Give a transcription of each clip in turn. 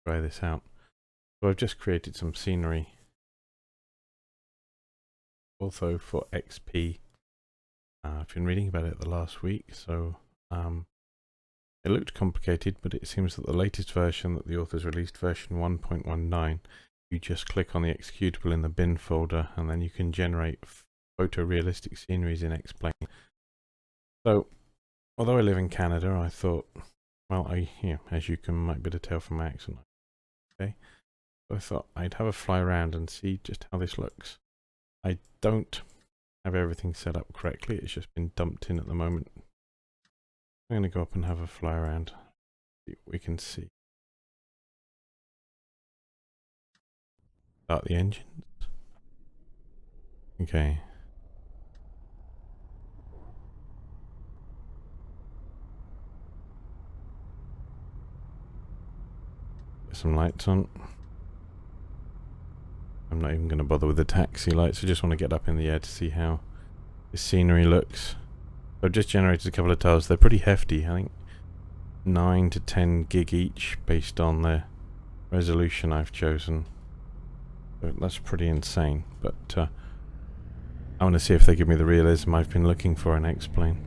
try this out. So I've just created some scenery. Ortho4XP. I've been reading about it the last week, so it looked complicated, but it seems that the latest version that the authors released, version 1.19, you just click on the executable in the bin folder, and then you can generate photorealistic sceneries in Explain. So, although I live in Canada, I thought, well, as you might be able to tell from my accent, okay, so I thought I'd have a fly around and see just how this looks. I don't have everything set up correctly, it's just been dumped in at the moment. I'm going to go up and have a fly around, see what we can see. Start the engines. Okay. Get some lights on. I'm not even going to bother with the taxi lights, I just want to get up in the air to see how the scenery looks. So I've just generated a couple of tiles. They're pretty hefty, I think 9 to 10 gig each based on the resolution I've chosen. So that's pretty insane, but I want to see if they give me the realism I've been looking for in Explain.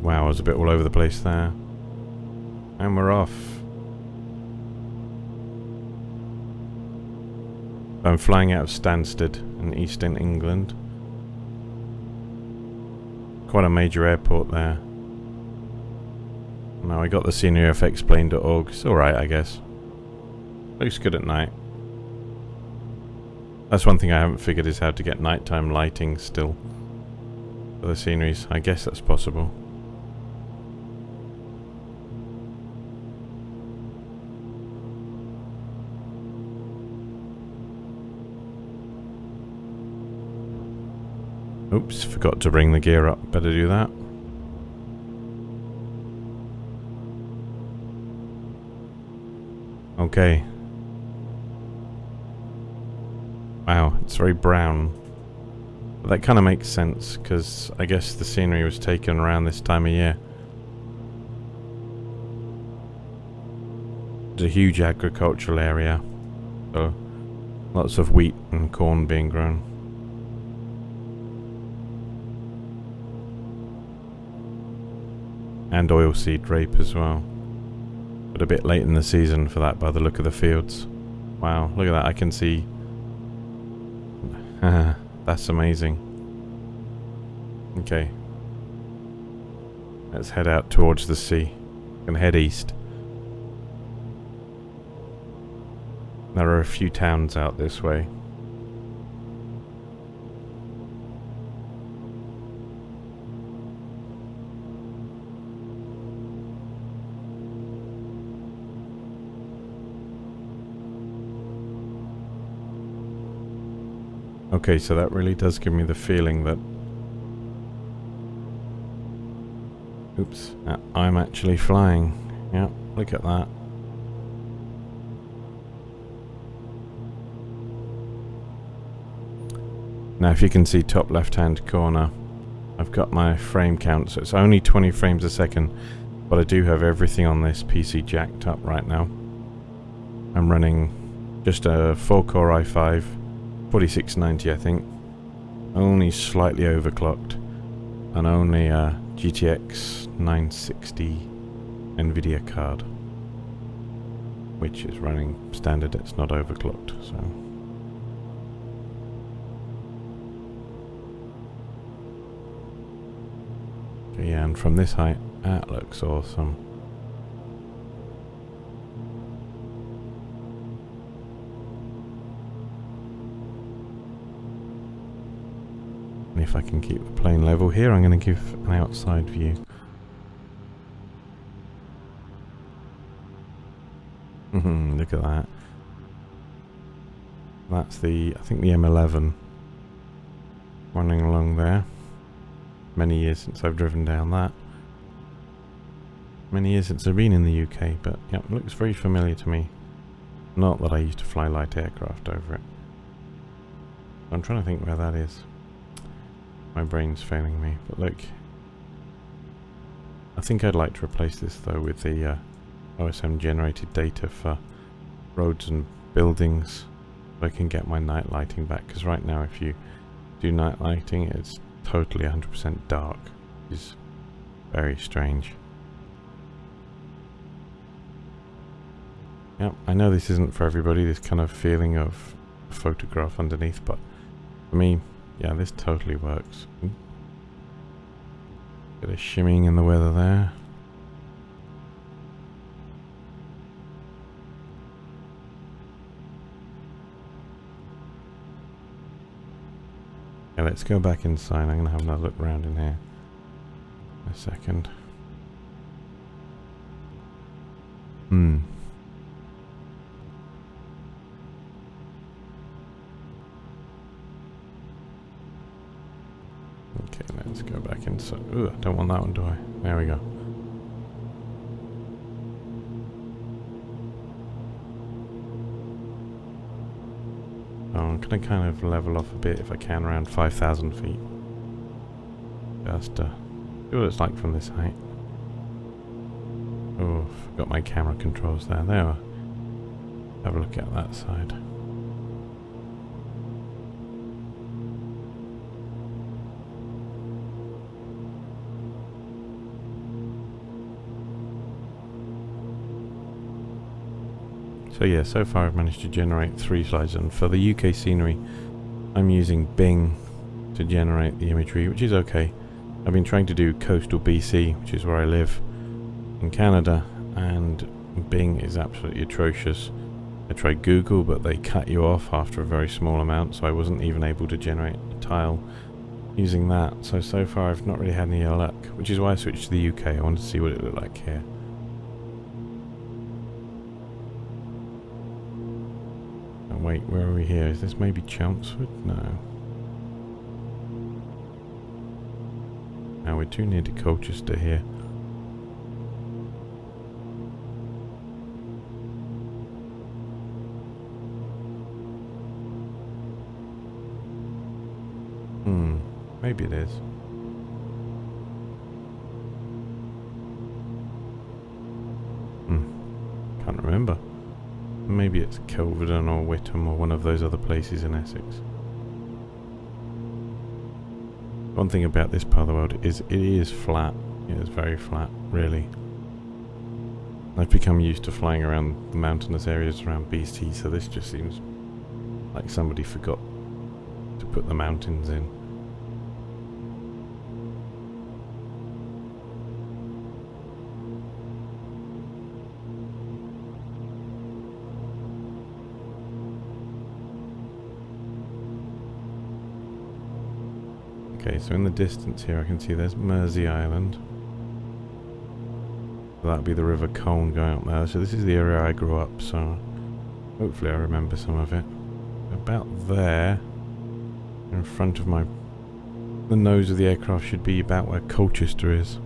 Wow, I was a bit all over the place there. And we're off. I'm flying out of Stansted in eastern England. Quite a major airport there. Now I got the scenery off explain.org. It's alright, I guess. Looks good at night. That's one thing I haven't figured is how to get nighttime lighting still for the sceneries. I guess that's possible. Oops, forgot to bring the gear up. Better do that. Okay. Wow, it's very brown. But that kind of makes sense, because I guess the scenery was taken around this time of year. It's a huge agricultural area, so lots of wheat and corn being grown. And oilseed rape as well. But a bit late in the season for that by the look of the fields. Wow, look at that, I can see. That's amazing. Okay. Let's head out towards the sea. And head east. There are a few towns out this way. Okay, so that really does give me the feeling that... Oops, I'm actually flying. Yep, look at that. Now if you can see top left hand corner, I've got my frame count, so it's only 20 frames a second, but I do have everything on this PC jacked up right now. I'm running just a 4-core i5, 4690 I think, only slightly overclocked, and only a GTX 960 Nvidia card, which is running standard, it's not overclocked, so... Yeah, and from this height, that looks awesome. And if I can keep the plane level here, I'm going to give an outside view. Look at that. That's the, I think the M11 running along there. Many years since I've driven down that. Many years since I've been in the UK, but yeah, it looks very familiar to me. Not that I used to fly light aircraft over it. I'm trying to think where that is. My brain's failing me, but look. I think I'd like to replace this though with the OSM generated data for roads and buildings, so I can get my night lighting back, because right now if you do night lighting it's totally 100% dark, which is very strange. Yep, I know this isn't for everybody, this kind of feeling of a photograph underneath, but for me, yeah, this totally works. Bit of shimmying in the weather there. Yeah, let's go back inside. I'm going to have another look around in here in a second. Okay, let's go back inside. Ooh, I don't want that one, do I? There we go. Oh, I'm going to kind of level off a bit if I can, around 5,000 feet. Just see what it's like from this height. Oh, forgot my camera controls there. There we are. Have a look at that side. So yeah, so far I've managed to generate 3 slides, and for the UK scenery I'm using Bing to generate the imagery, which is okay. I've been trying to do coastal BC, which is where I live in Canada, and Bing is absolutely atrocious. I tried Google, but they cut you off after a very small amount, so I wasn't even able to generate a tile using that. So far I've not really had any luck, which is why I switched to the UK. I wanted to see what it looked like here. Oh, wait, where are we here? Is this maybe Chelmsford? No. Now we're too near to Colchester here. Maybe it is. Can't remember. Maybe it's Kelvedon or Whittam or one of those other places in Essex. One thing about this part of the world is it is flat. It is very flat, really. I've become used to flying around the mountainous areas around BC, so this just seems like somebody forgot to put the mountains in. Okay, so in the distance here I can see there's Mersey Island. So that'd be the River Colne going up there. So this is the area I grew up, so hopefully I remember some of it. About there, in front of the nose of the aircraft should be about where Colchester is.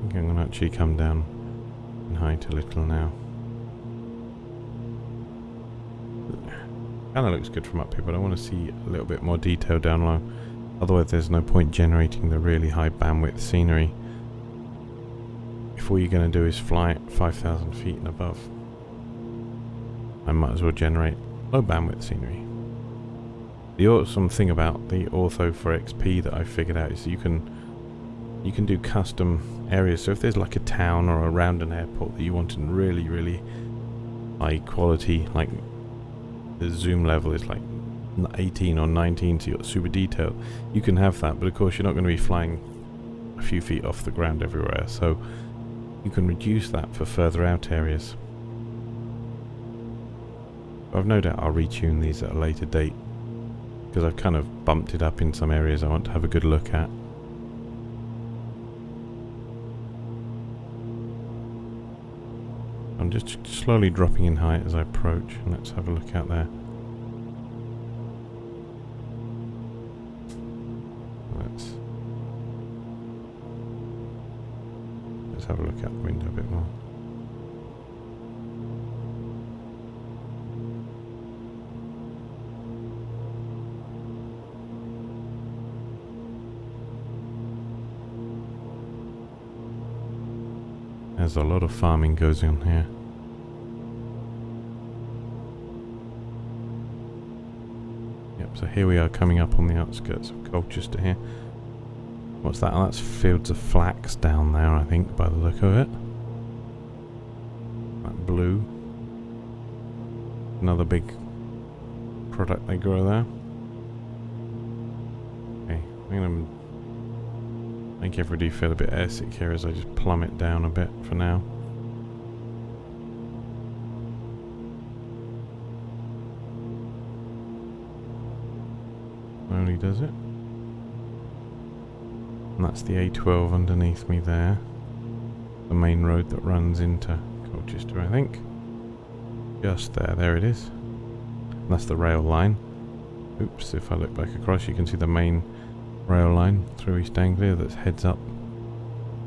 I'm going to actually come down in height a little now. Kind of looks good from up here, but I want to see a little bit more detail down low. Otherwise there's no point generating the really high bandwidth scenery if all you're going to do is fly at 5,000 feet and above. I might as well generate low bandwidth scenery. The awesome thing about the Ortho4XP that I figured out is that you can do custom areas. So if there's like a town or around an airport that you want in really, really high quality, like the zoom level is like 18 or 19, so you've got super detail, you can have that, but of course you're not going to be flying a few feet off the ground everywhere, so you can reduce that for further out areas. I've no doubt I'll retune these at a later date, because I've kind of bumped it up in some areas I want to have a good look at. I'm just slowly dropping in height as I approach, and let's have a look out there. Let's have a look out the window a bit more. There's a lot of farming goes on here. Yep, so here we are coming up on the outskirts of Colchester here. What's that? Oh, that's fields of flax down there, I think, by the look of it. That blue. Another big product they grow there. Okay, I'm going to make everybody feel a bit airsick here as I just plummet down a bit for now. Slowly does it. And that's the A12 underneath me there. The main road that runs into Colchester, I think. Just there it is. And that's the rail line. Oops, if I look back across you can see the main rail line through East Anglia that heads up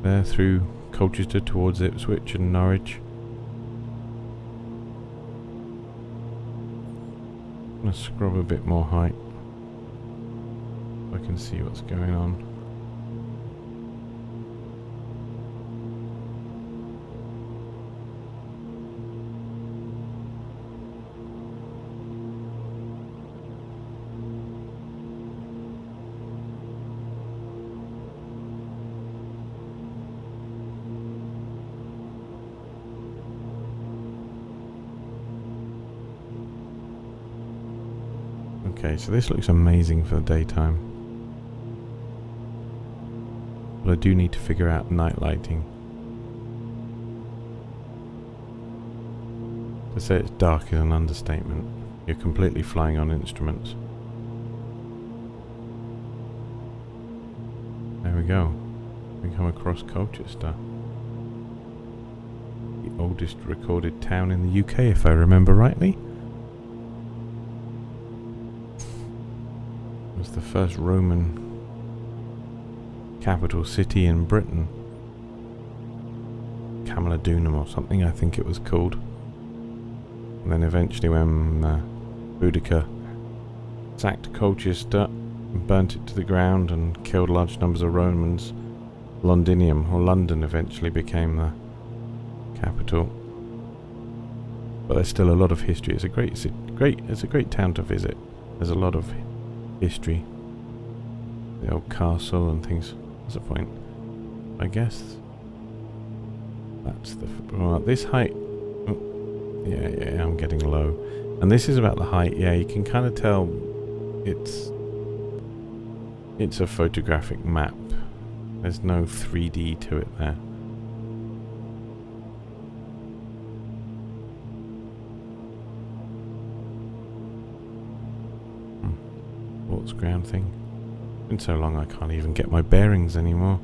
there through Colchester towards Ipswich and Norwich. I'm going to scrub a bit more height so I can see what's going on. Okay, so this looks amazing for the daytime. But I do need to figure out night lighting. To say it's dark is an understatement. You're completely flying on instruments. There we go. We come across Colchester. The oldest recorded town in the UK, if I remember rightly. It was the first Roman capital city in Britain. Camalodunum or something, I think it was called. And then eventually when Boudicca sacked Colchester, burnt it to the ground and killed large numbers of Romans, Londinium, or London, eventually became the capital. But there's still a lot of history. It's a great town to visit. There's a lot of history. The old castle and things. What's the point? I guess that's the... Well, this height... Oh, yeah, I'm getting low. And this is about the height. Yeah, you can kind of tell it's a photographic map. There's no 3D to it there. Sports ground thing. It's been so long I can't even get my bearings anymore.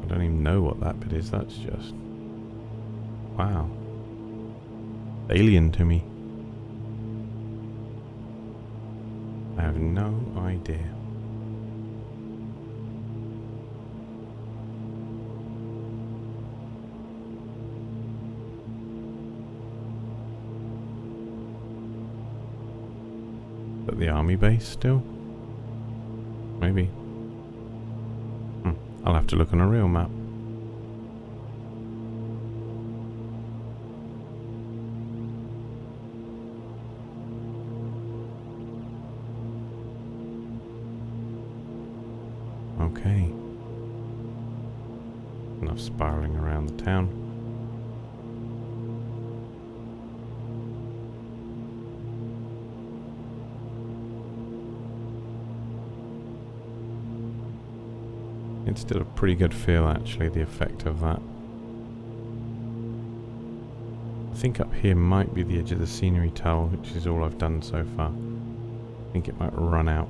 I don't even know what that bit is. That's just... wow. Alien to me. I have no idea. At the army base still? Maybe. I'll have to look on a real map. Okay. Enough spiraling around the town. It's still a pretty good feel, actually, the effect of that. I think up here might be the edge of the scenery towel, which is all I've done so far. I think it might run out.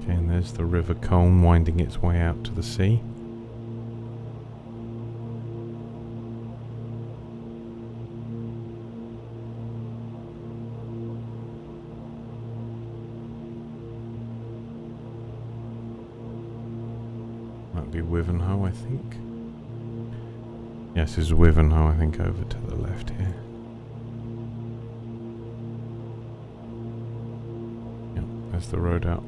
Okay, and there's the River Colne winding its way out to the sea. That'd be Wivenhoe, I think. Yes, this is Wivenhoe, I think, over to the left here. Yep, there's the road out.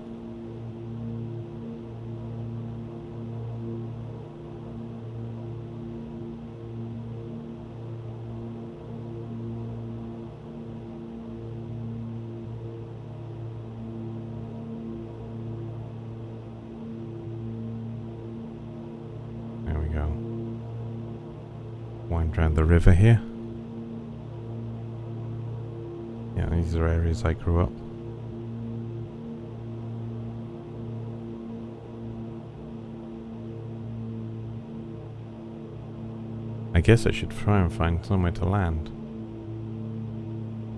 There we go. Wind around the river here. Yeah, these are areas I grew up. I guess I should try and find somewhere to land.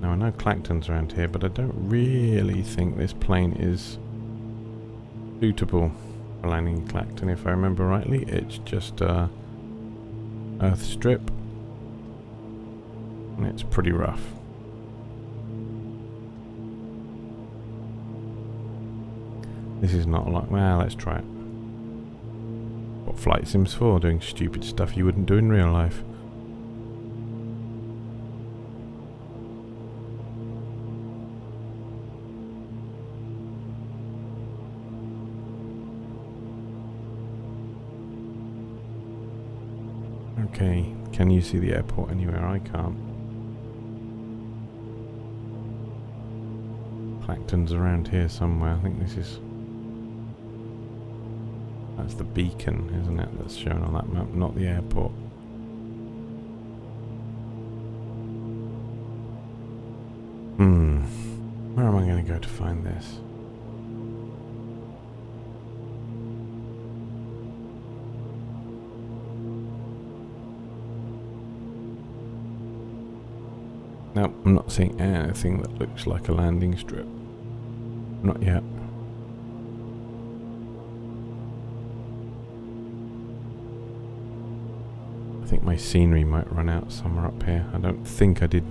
Now I know Clacton's around here, but I don't really think this plane is suitable for landing in Clacton. If I remember rightly, it's just a earth strip, and it's pretty rough. This is not like, well, let's try it. What flight sim's for? Doing stupid stuff you wouldn't do in real life. Okay, can you see the airport anywhere? I can't. Clacton's around here somewhere. I think this is... That's the beacon, isn't it? That's shown on that map, not the airport. Where am I going to go to find this? No, I'm not seeing anything that looks like a landing strip. Not yet. I think my scenery might run out somewhere up here. I don't think I did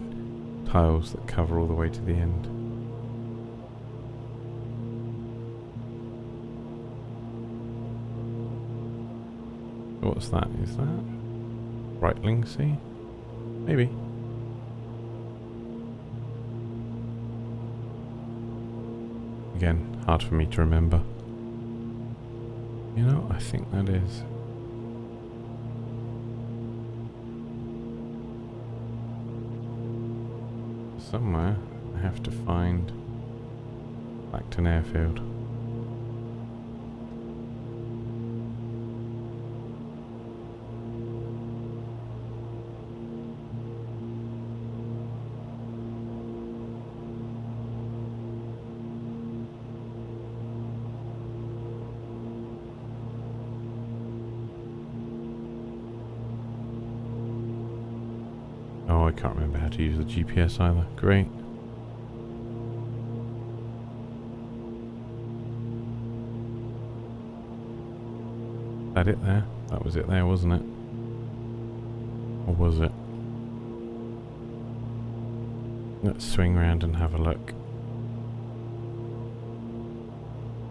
tiles that cover all the way to the end. What's that? Is that Brightling Sea? Maybe. Again, hard for me to remember. You know, I think that is. Somewhere I have to find Clacton Airfield. Oh, I can't remember how to use the GPS either. Great. Is that it there? That was it there, wasn't it? Or was it? Let's swing around and have a look.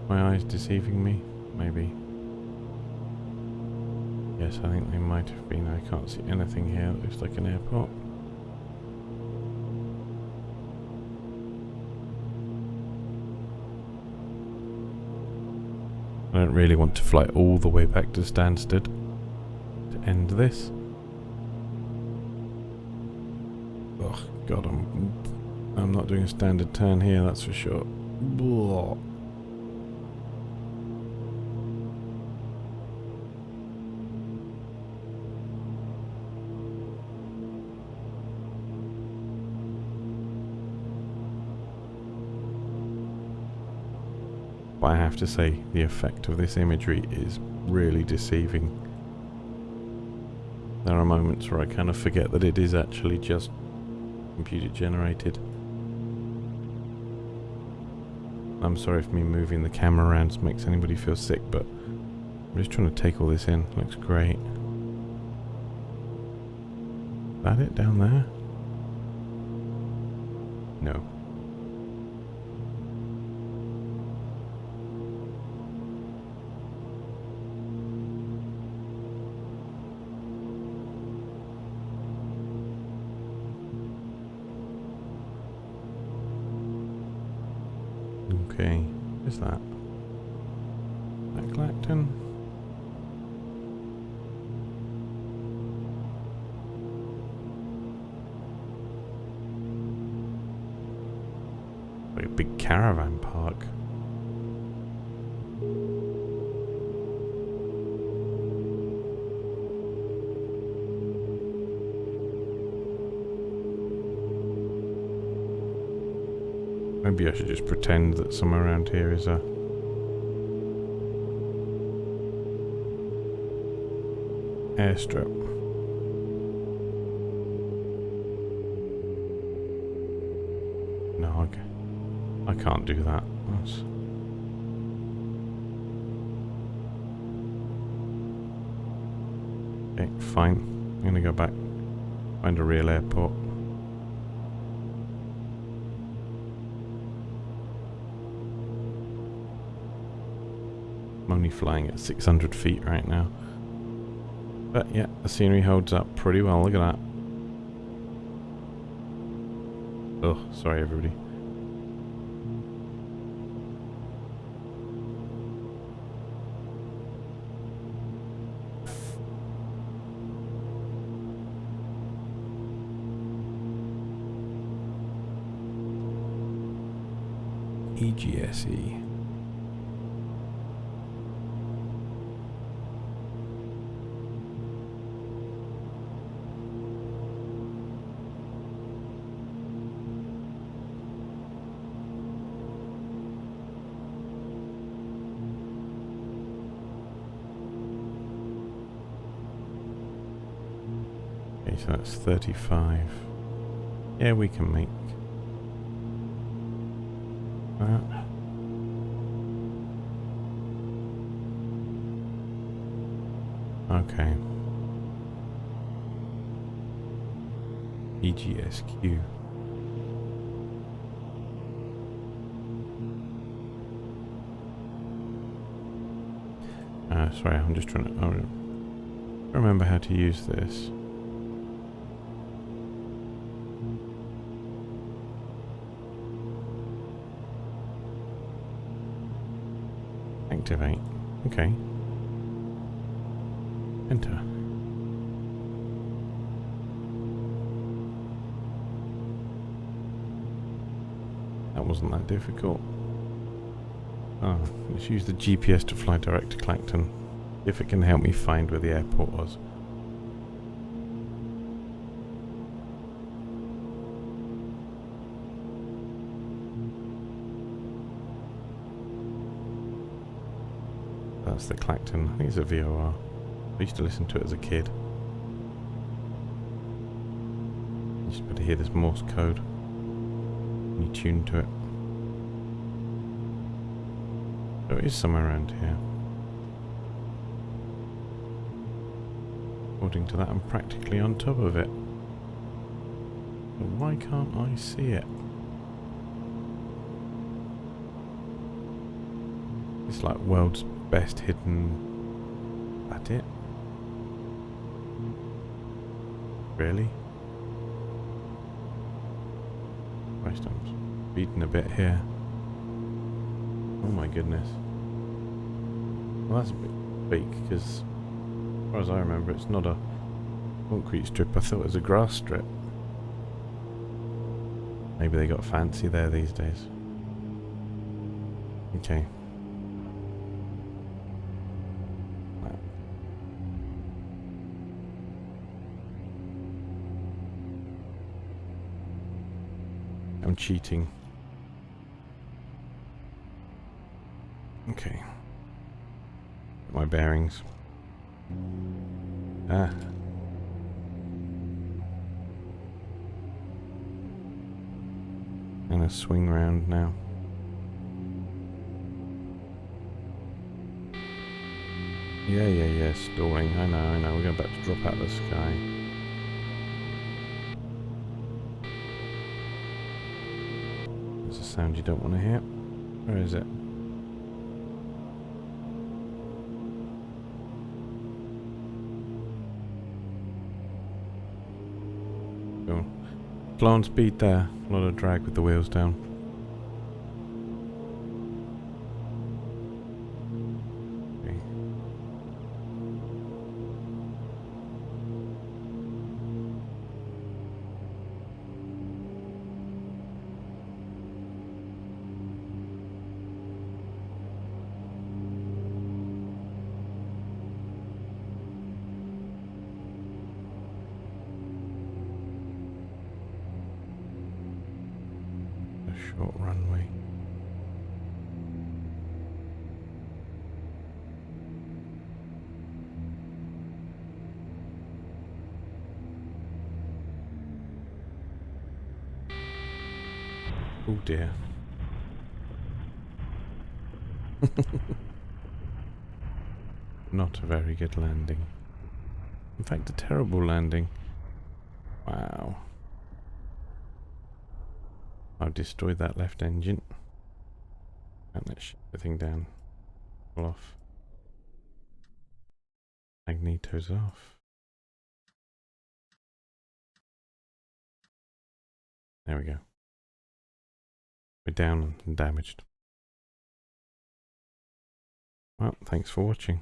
My eyes deceiving me? Maybe. Yes, I think they might have been. I can't see anything here that looks like an airport. I don't really want to fly all the way back to Stansted to end this. Oh god, I'm not doing a standard turn here, that's for sure. Blah. But I have to say, the effect of this imagery is really deceiving. There are moments where I kind of forget that it is actually just computer generated. I'm sorry if me moving the camera around makes anybody feel sick, but I'm just trying to take all this in. Looks great. Is that it down there? No. Okay, where's that? That Clacton? Like a big caravan park. Maybe I should just pretend that somewhere around here is a airstrip. No, I can't do that. Okay, fine. I'm gonna go back, find a real airport. I'm only flying at 600 feet right now. But yeah, the scenery holds up pretty well. Look at that. Oh, sorry everybody. EGSS. Okay, so that's 35. Yeah, we can make that. Okay. EGSQ. Sorry, I'm just trying to remember how to use this. Activate. Okay. Enter. That wasn't that difficult. Oh, let's use the GPS to fly direct to Clacton. If it can help me find where the airport was. That's the Clacton. I think it's a VOR. I used to listen to it as a kid. You just better hear this Morse code. And you tune to it. So it is somewhere around here. According to that, I'm practically on top of it. But why can't I see it? It's like world's best hidden... That it? Really? Christ, I'm speeding a bit here. Oh my goodness. Well, that's a bit fake, because as far as I remember, it's not a concrete strip. I thought it was a grass strip. Maybe they got fancy there these days. Okay. I'm cheating. Okay. Get my bearings. Ah. And a swing round now. Yeah, stalling. I know. We're about to drop out of the sky. There's a sound you don't want to hear. Where is it? Go. Slow on speed there. A lot of drag with the wheels down. Short runway. Oh dear. Not a very good landing. In fact, a terrible landing. Wow. I've destroyed that left engine. And let's shut everything down. Pull off. Magnetos off. There we go. We're down and damaged. Well, thanks for watching.